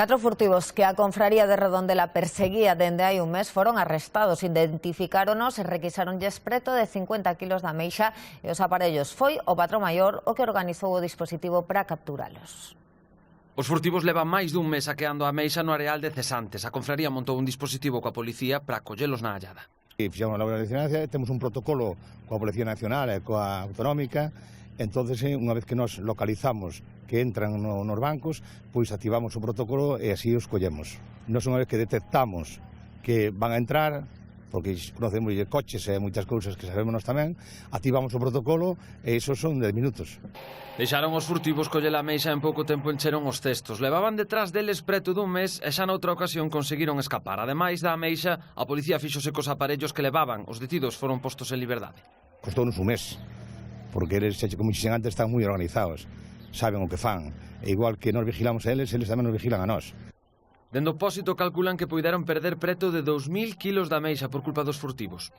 Catro furtivos que a confraría de Redondela perseguía dende hai un mes foron arrestados. Identificáronos e requisáronlles preto de 50 kilos de ameixa e os aparellos. Foi o patrón maior o que organizou o dispositivo para capturalos. Os furtivos levan máis dun mes saqueando a ameixa no areal de Cesantes. A confraría montou un dispositivo coa policía para collelos na hallada. Fixamos a labor de vigilancia, temos un protocolo coa Policía Nacional e coa Autonómica. Entonces, unha vez que nos localizamos que entran nos bancos, pois activamos o protocolo e así os collemos. Nos unha vez que detectamos que van a entrar, porque conocemos de coches e moitas cousas que sabemos nós tamén, activamos o protocolo e iso son 10 minutos. Deixaron os furtivos coller a ameixa e en pouco tempo encheron os cestos. Levaban detrás deles preto dun mes e xa noutra ocasión conseguiron escapar. Ademais da ameixa, a policía fíxose cos aparellos que levaban. Os detidos foron postos en liberdade. Costounos un mes, porque eles, como dixen antes, están moi organizados, saben o que fan. E igual que nos vigilamos a eles, eles tamén nos vigilan a nós. Dende o pósito calculan que puideron perder preto de 2000 kilos de ameixa por culpa dos furtivos.